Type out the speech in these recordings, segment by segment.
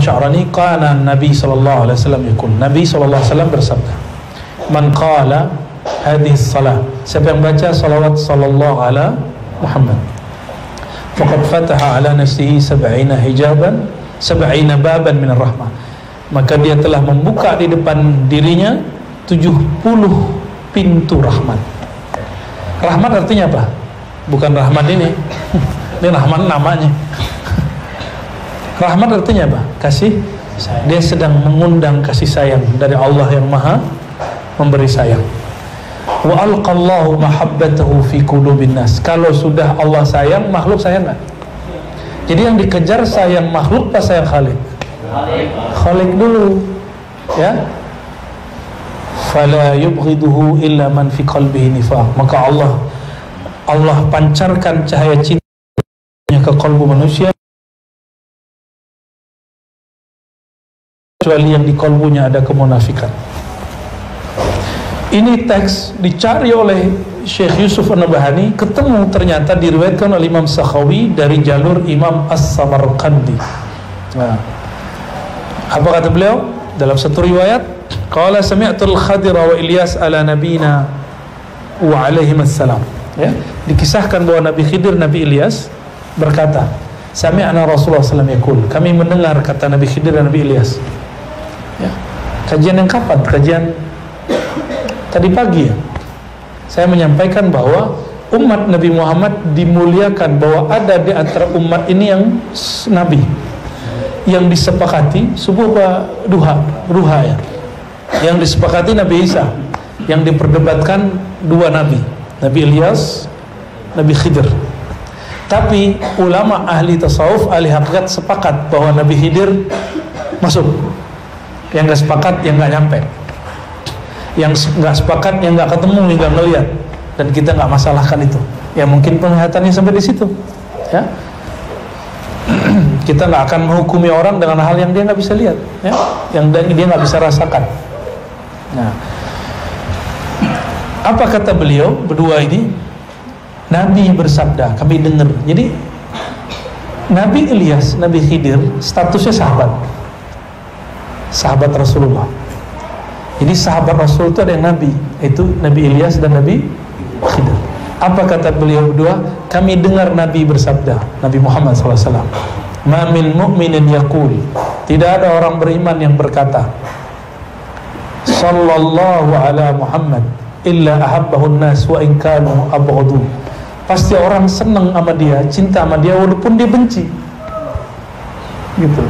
Sya'rani, qala Nabi sallallahu alaihi wasallam yaqul, Nabi sallallahu alaihi wasallam bersabda, man qala hadhihi salat, siapa yang baca salawat sallallahu ala Muhammad, faqad fataha ala nafsihi 70 hijaban 70 baban min ar-rahmah, maka dia telah membuka di depan dirinya 70 pintu rahmat. Rahmat artinya apa? Bukan rahmat ini. Ini rahmat namanya. Rahmat artinya apa? Kasih. Dia sedang mengundang kasih sayang dari Allah yang Maha memberi sayang. Wa alqallahu mahabbatahu fi qulubin nas. Kalau sudah Allah sayang, makhluk sayang enggak? Jadi yang dikejar sayang makhluk pas sayang Khalik? Khalik dulu. Ya. Fala yubghiduhu illa man fi qalbihi nifaq. Maka Allah pancarkan cahaya cintanya ke kalbu manusia kecuali yang di kalbunya ada kemunafikan. Ini teks dicari oleh Syekh Yusuf An-Nabhani, ketemu ternyata diriwayatkan oleh Imam Sakhawi dari jalur Imam As-Samarqandi. Nah, apa kata beliau dalam satu riwayat? Qala sami'tul Khadir wa Ilyas ala nabina wa alaihim assalam. Ya, dikisahkan bahwa Nabi Khidir, Nabi Ilyas berkata, sami'na Rasulullah sallallahu alaihi wasallam yaqul, kami mendengar kata Nabi Khidir dan Nabi Ilyas. Ya. Kajian yang kapan? Kajian tadi pagi ya. Saya menyampaikan bahwa umat Nabi Muhammad dimuliakan, bahwa ada di antara umat ini yang Nabi yang disepakati subuh duha ya. Yang disepakati Nabi Isa, yang diperdebatkan dua Nabi, Nabi Ilyas, Nabi Khidir. Tapi ulama ahli tasawuf, ahli hakikat sepakat bahwa Nabi Khidir masuk. Yang nggak sepakat, yang nggak nyampe. Yang nggak sepakat, yang nggak ketemu, yang nggak ngelihat. Dan kita nggak masalahkan itu. Ya mungkin penglihatannya sampai di situ. Ya. Kita nggak akan menghukumi orang dengan hal yang dia nggak bisa lihat, ya, yang dia nggak bisa rasakan. Nah, apa kata beliau berdua ini? Nabi bersabda, kami dengar. Jadi Nabi Ilyas, Nabi Khidir statusnya sahabat Rasulullah. Jadi sahabat Rasul itu ada yang Nabi, itu Nabi Ilyas dan Nabi Khidir. Apa kata beliau berdua? Kami dengar Nabi bersabda, Nabi Muhammad SAW, ma min mu'minin yaqul, tidak ada orang beriman yang berkata, sallallahu ala Muhammad illa ahabbahun nas wa in kanu abghadu. Pasti orang senang sama dia, cinta sama dia walaupun dia benci. Gitu.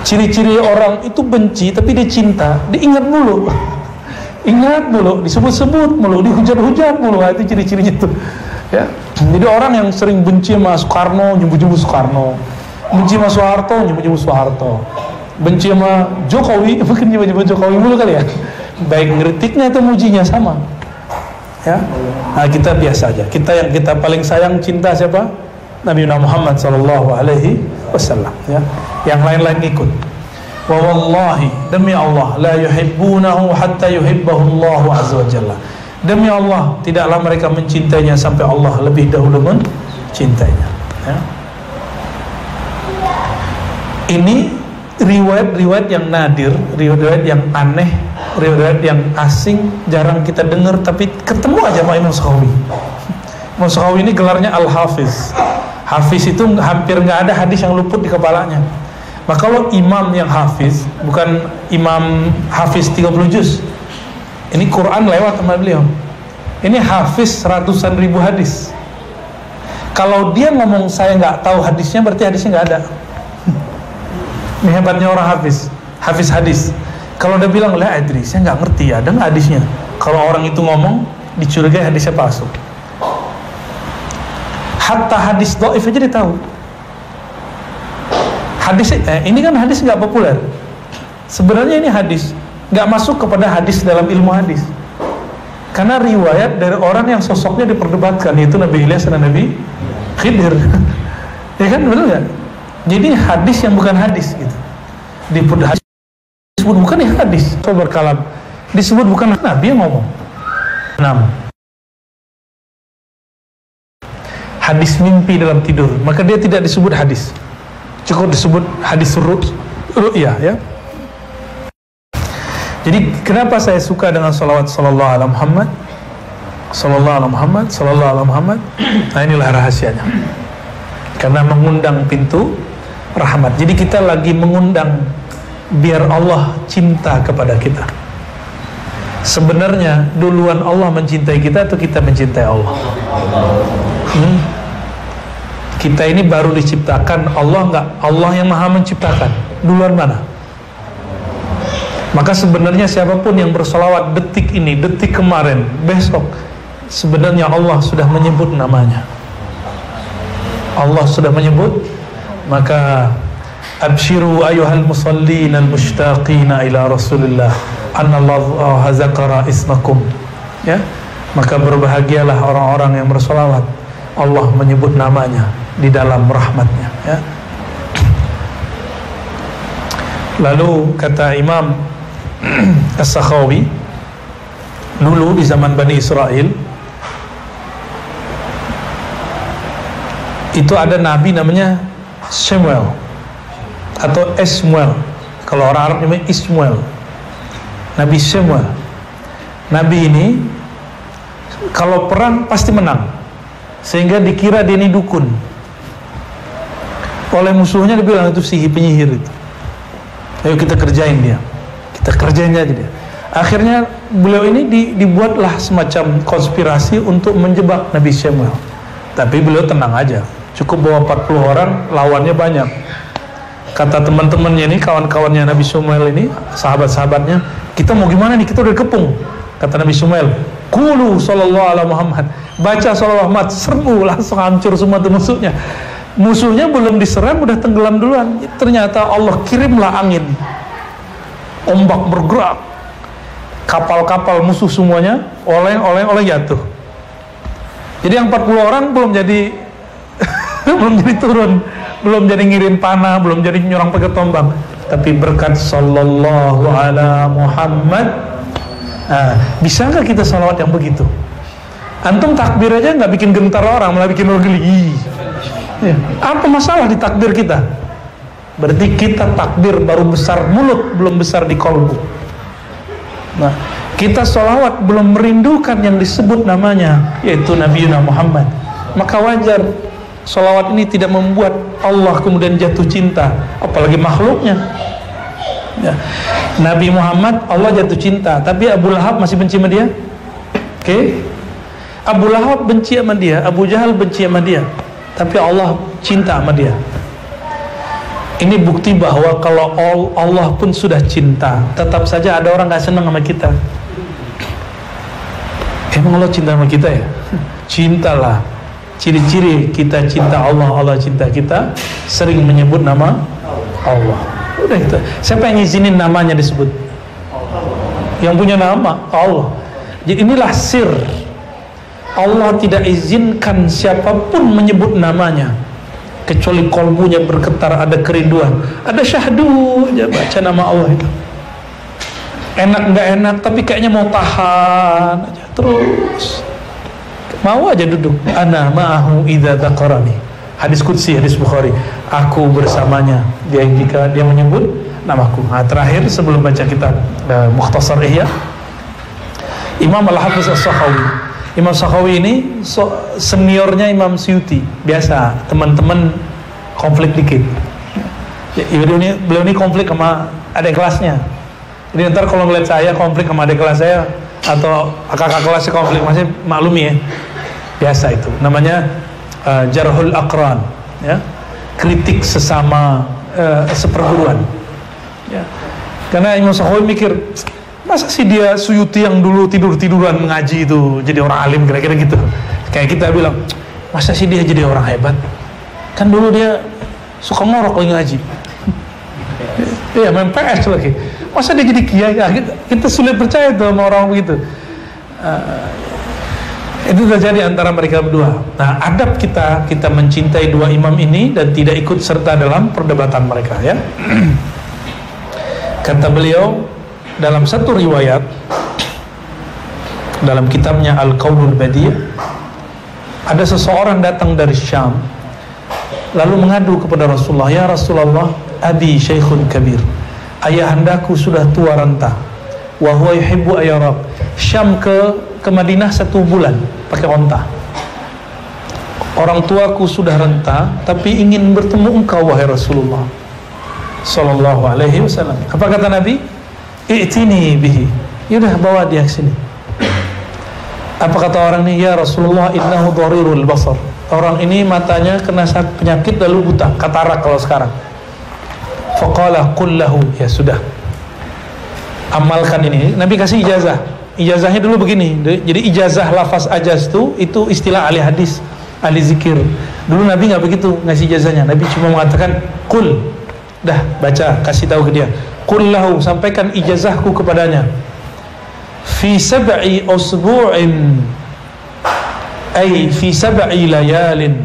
Ciri-ciri orang itu benci tapi dia cinta, diingat mulu. Ingat mulu, disebut-sebut mulu, dihujat-hujat mulu. Itu ciri-cirinya tuh. Ya. Jadi orang yang sering benci sama Soekarno, nyebut-nyebut Soekarno. Benci sama Soeharto, nyebut-nyebut Soeharto. Benci sama Jokowi, mungkin nyebut-nyebut Jokowi mulu kali ya. Baik ngeritiknya atau mujinya sama. Ya. Nah, kita biasa aja. Yang kita paling sayang cinta siapa? Nabi Muhammad sallallahu alaihi wasallam, ya. Yang lain-lain ikut. Wa wallahi, demi Allah, la yuhibbunahu hatta yuhibbahu Allah azza wa jalla. Demi Allah, tidaklah mereka mencintainya sampai Allah lebih dahulu mencintainya, ya. Ini riwayat-riwayat yang nadir, riwayat yang aneh, riwayat yang asing, jarang kita dengar, tapi ketemu aja sama Imam Sakhawi. Imam Sakhawi ini gelarnya Al-Hafiz. Hafiz itu hampir nggak ada hadis yang luput di kepalanya. Maka kalau imam yang hafiz, bukan imam hafiz 30 juz. Ini Quran lewat sama beliau. Ini hafiz ratusan ribu hadis. Kalau dia ngomong saya nggak tahu hadisnya, berarti hadisnya nggak ada. Ini hebatnya orang hafiz hadis. Kalau dia bilang, lah Adri, saya nggak ngerti, ada nggak hadisnya? Kalau orang itu ngomong, dicurigai hadisnya palsu. Hatta hadis dhaif aja dia tahu. Hadis ini kan hadis nggak populer. Sebenarnya ini hadis nggak masuk kepada hadis dalam ilmu hadis. Karena riwayat dari orang yang sosoknya diperdebatkan, yaitu Nabi Ilyas dan Nabi Khidir. Ya kan, betul nggak? Jadi hadis yang bukan hadis gitu. Disebut bukan ya hadis. Berkalam disebut bukan Nabi yang ngomong. 6. Hadis mimpi dalam tidur, maka dia tidak disebut hadis. cukup disebut hadis ru'yah ya. Jadi kenapa saya suka dengan salawat sallallahu alaihi Muhammad, sallallahu alaihi Muhammad, sallallahu alaihi Muhammad? Nah, inilah rahasianya. Karena mengundang pintu rahmat. Jadi kita lagi mengundang biar Allah cinta kepada kita. Sebenarnya duluan Allah mencintai kita atau kita mencintai Allah? Kita ini baru diciptakan, Allah enggak? Allah yang maha menciptakan. Duluan mana? Maka sebenarnya siapapun yang bersolawat detik ini, detik kemarin, besok, sebenarnya Allah sudah menyebut namanya. Allah sudah menyebut. Maka abshiru ayuhal musallin al-mushtaqina ila Rasulillah anallahu zakara ismakum, ya. Maka berbahagialah orang-orang yang bersolawat, Allah menyebut namanya di dalam rahmatnya, ya. Lalu kata Imam As-Sakhawi, dulu di zaman Bani Israel itu ada nabi namanya Samuel atau Ismail. Kalau orang Arab namanya Ismail. Nabi Samuel. Nabi ini kalau perang pasti menang, sehingga dikira dia ini dukun. Oleh musuhnya dibilang itu penyihir itu. Ayo kita kerjain dia. Kita kerjain aja dia. Akhirnya beliau ini dibuatlah semacam konspirasi untuk menjebak Nabi Samuel. Tapi beliau tenang aja. Cukup bawa 40 orang, lawannya banyak. Kata teman-temannya ini, kawan-kawannya Nabi Samuel ini, sahabat-sahabatnya, kita mau gimana nih, kita udah kepung. Kata Nabi Samuel, Qulu sallallahu alaihi Muhammad, baca sallallahu Muhammad, serbu, langsung hancur semua tuh musuhnya. Musuhnya belum diserang udah tenggelam duluan. Ternyata Allah kirimlah angin, ombak bergerak, kapal-kapal musuh semuanya oleng jatuh. Jadi yang 40 orang belum jadi belum jadi turun, belum jadi ngirim panah, belum jadi nyerang pakai tombak. Tapi berkat sallallahu ala Muhammad, bisa nggak kita salawat yang begitu? Antum takbir aja nggak bikin gentar orang, malah bikin orang geli. Ya. Apa masalah di takbir kita? Berarti kita takbir baru besar mulut, belum besar di kolbu. Nah, kita salawat belum merindukan yang disebut namanya, yaitu Nabi Muhammad. Maka wajar salawat ini tidak membuat Allah kemudian jatuh cinta, apalagi makhluknya. Ya. Nabi Muhammad Allah jatuh cinta, tapi Abu Lahab masih benci sama dia. Oke? Abu Lahab benci sama dia, Abu Jahal benci sama dia, tapi Allah cinta sama dia. Ini bukti bahwa kalau Allah pun sudah cinta, tetap saja ada orang gak senang sama kita. Emang Allah cinta sama kita ya? Cintalah. Ciri-ciri kita cinta Allah, Allah cinta kita, sering menyebut nama Allah. Udah itu. Siapa yang ngizinin namanya disebut? Yang punya nama Allah. Jadi inilah sir. Allah tidak izinkan siapapun menyebut namanya, kecuali kolbunya bergetar, ada kerinduan, ada syahdu aja baca nama Allah itu. Enak nggak enak, tapi kayaknya mau tahan aja terus. Mau aja duduk. Ana ma'ahu idza dzaqarani. Hadis qudsi, hadis Bukhari. Aku bersamanya dia jika dia menyebut namaku. Nah, terakhir sebelum baca kitab Mukhtasar Ihya, Imam Al-Hafiz As-Sakhawi. Imam Sakhawi ini seniornya Imam Suyuti. Biasa teman-teman konflik dikit. Beliau ini konflik sama adik kelasnya. Jadi ntar kalau ngeliat saya konflik sama adik kelas saya atau kakak kelasnya konflik, masih maklumi ya. Biasa itu. Namanya jarhul aqran, ya. Kritik sesama seperguruan. Ya. Karena Imam Sakhawi mikir, masa sih dia Suyuti yang dulu tidur-tiduran ngaji itu jadi orang alim, kira-kira gitu. Kayak kita bilang, masa sih dia jadi orang hebat? Kan dulu dia suka ngorok lagi ngaji. Iya, main PS lagi. Masa dia jadi kiai? Kita sulit percaya tuh sama orang begitu. Itu terjadi antara mereka berdua. Nah, adab kita mencintai dua imam ini dan tidak ikut serta dalam perdebatan mereka, ya. Kata beliau dalam satu riwayat dalam kitabnya Al-Qaulul Badi', ada seseorang datang dari Syam lalu mengadu kepada Rasulullah, ya Rasulullah, abi syaikhun kabir, ayahandaku sudah tua renta, wa huwa yuhibbu ayyarab. Syam ke Madinah 1 bulan pakai onta. Orang tuaku sudah renta, tapi ingin bertemu engkau wahai Rasulullah sallallahu alaihi wasallam. Apa kata Nabi? I'tini bihi. Yaudah, bawa dia ke sini. Apa kata orang ini? Ya Rasulullah, innahu dharirul basar. Orang ini matanya kena penyakit lalu buta, katarak kalau sekarang. Faqala qul lahu, ya sudah, amalkan ini. Nabi kasih ijazah. Ijazahnya dulu begini. Jadi ijazah lafaz ajaz itu istilah ahli hadis, ahli zikir. Dulu Nabi nggak begitu ngasih ijazahnya. Nabi cuma mengatakan qul, dah baca, kasih tahu ke dia. Qul lahu, sampaikan ijazahku kepadanya. Fi sab'i usbu'in, ay fi sab'i layalin,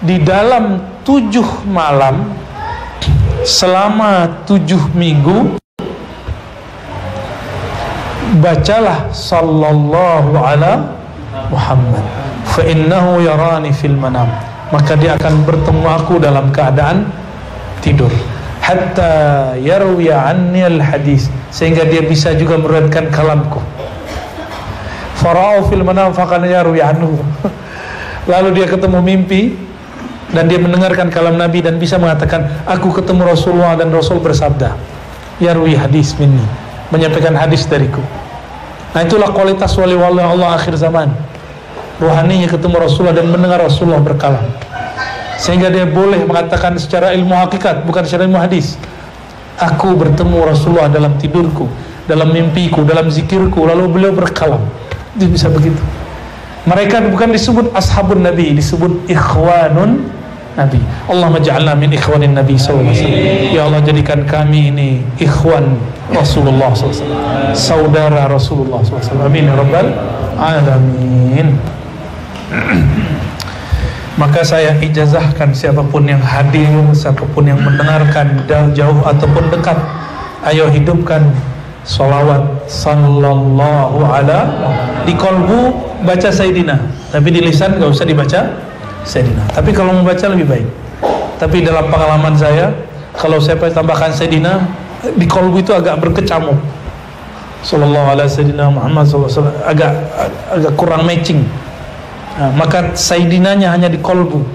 di dalam 7 malam selama 7 minggu, bacalah sallallahu ala Muhammad, fa innahu yarani fil manam, maka dia akan bertemu aku dalam keadaan tidur. Hatta yarwiya anni al hadis, sehingga dia bisa juga meriwayatkan kalamku. Fara'u fil manam faqad yarwi anhu. Lalu dia ketemu mimpi dan dia mendengarkan kalam Nabi dan bisa mengatakan, aku ketemu Rasulullah dan Rasul bersabda, yarwi hadis minni, menyampaikan hadis dariku. Nah, itulah kualitas wali-wali Allah akhir zaman. Rohaninya ketemu Rasulullah dan mendengar Rasulullah berkalam, sehingga dia boleh mengatakan secara ilmu hakikat, bukan secara ilmu hadis, aku bertemu Rasulullah dalam tidurku, dalam mimpiku, dalam zikirku, lalu beliau berkalam. Dia bisa begitu. Mereka bukan disebut ashabun Nabi, disebut ikhwanun Nabi. Allahumma ja'alna min ikhwanin Nabi sallallahu alaihi wasallam. Ya Allah, jadikan kami ini ikhwan Rasulullah sallallahu alaihi wasallam, saudara Rasulullah sallallahu alaihi wasallam. Amin ya rabbal alamin. Maka saya ijazahkan siapapun yang hadir, siapapun yang mendengarkan jauh ataupun dekat, ayo hidupkan salawat sallallahu ala, di kolbu baca Sayyidina, tapi di lisan gak usah dibaca Sayyidina. Tapi kalau membaca lebih baik. Tapi dalam pengalaman saya, kalau saya tambahkan Sayyidina, di kolbu itu agak berkecamuk. Sallallahu ala Sayyidina Muhammad sallallahu alaihi wasallam, agak kurang matching. Nah, maka Sayyidinanya hanya di kolbu,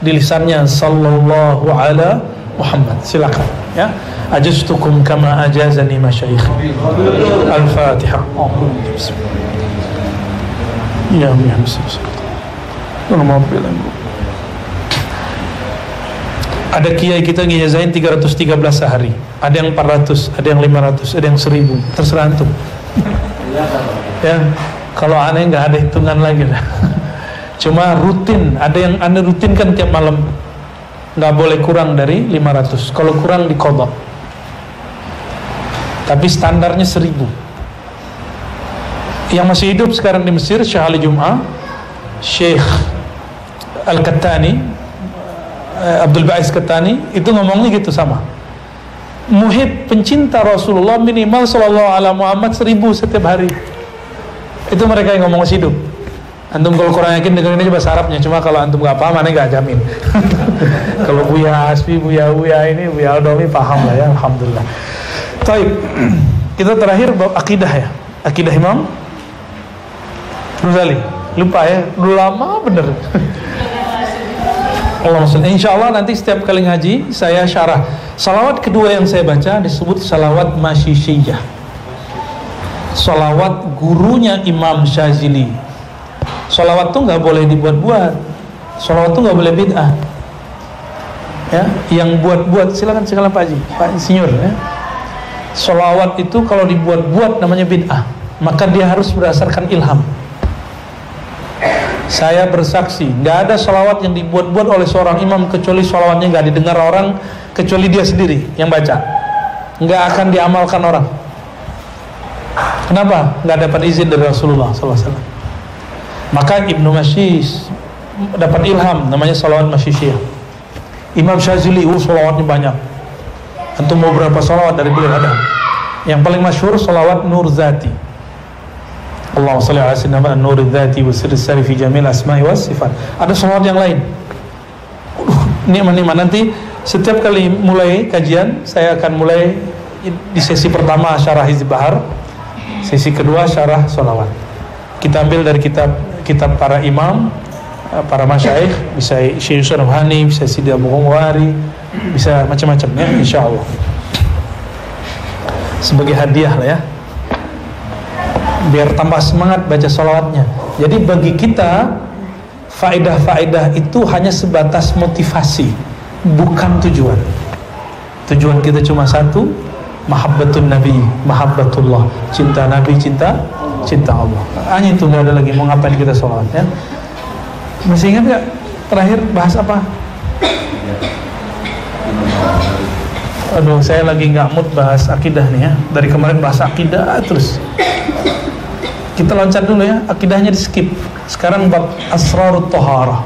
di lisannya sallallahu ala Muhammad. Silakan ya. Ajaztukum kama ajazani masyayikhi. Al-Fatihah. Ya ada kiai kita ngijazahin 313 sehari, ada yang 400, ada yang 500, ada yang 1000, terserah antum. Ya, kalau aneh nggak ada hitungan lagi lah. Cuma rutin, ada yang aneh rutinkan tiap malam, nggak boleh kurang dari 500. Kalau kurang diqadha. Tapi standarnya 1000. Yang masih hidup sekarang di Mesir, Syekh Ali Jum'ah, Syekh Al-Kattani, Abdul Ba'is Kattani, itu ngomongnya gitu sama. Muhib, pencinta Rasulullah minimal sallallahu ala Muhammad 1000 setiap hari. Itu mereka yang ngomong masih hidup. Antum kalau kurang yakin dengerin aja bahasa Arabnya. Cuma kalau antum gak paham, aneh gak jamin. Kalau Buya Hasbi, Buya ini, Buya Aldomi paham lah ya, alhamdulillah. Baik, kita terakhir bab akidah ya. Akidah Imam Ghazali. Lupa ya, udah lama bener. Insyaallah nanti setiap kali ngaji saya syarah. Salawat kedua yang saya baca disebut salawat Masyishiyah. Salawat gurunya Imam Syazili. Salawat tuh nggak boleh dibuat-buat. Salawat tuh nggak boleh bid'ah. Ya, yang buat-buat silakan Pak Haji, Pak Insinyur ya. Salawat itu kalau dibuat-buat namanya bid'ah. Maka dia harus berdasarkan ilham. Saya bersaksi, nggak ada salawat yang dibuat-buat oleh seorang imam kecuali salawatnya nggak didengar orang kecuali dia sendiri yang baca. Nggak akan diamalkan orang. Kenapa? Nggak dapat izin dari Rasulullah SAW. Maka Ibnu Masyis dapat ilham, namanya salawat Masyishiyah. Imam Syazili, salawatnya banyak. Antum mau berapa salawat dari beliau ada? Yang paling masyhur salawat Nur Zati. Allahumma shalli ala sayyidina Nur Zati wa sirri sari fi jamil asma'i was sifat. Ada salawat yang lain. nikmat-nikmat. Nanti setiap kali mulai kajian, saya akan mulai di sesi pertama syarah Hizb Bahar, sesi kedua syarah sholawat. Kita ambil dari kitab para imam, para masyaikh, bisa Syekh Yusuf Nabhani, bisa Sidi Abu Ghumwari, bisa macam-macam ya, insyaallah. Sebagai hadiah lah ya, biar tambah semangat baca sholawatnya. Jadi bagi kita faedah-faedah itu hanya sebatas motivasi, bukan tujuan. Tujuan kita cuma satu, mahabbatun Nabi, mahabbatullah, cinta Nabi, cinta Allah. Hanya itu, nggak ada lagi. Mau ngapain kita sholawat ya? Masih ingat nggak terakhir bahas apa? Aduh, saya lagi nggak mood bahas akidah nih ya. Dari kemarin bahas akidah terus. Kita loncat dulu ya, akidahnya di skip. Sekarang bab asrarut thaharah.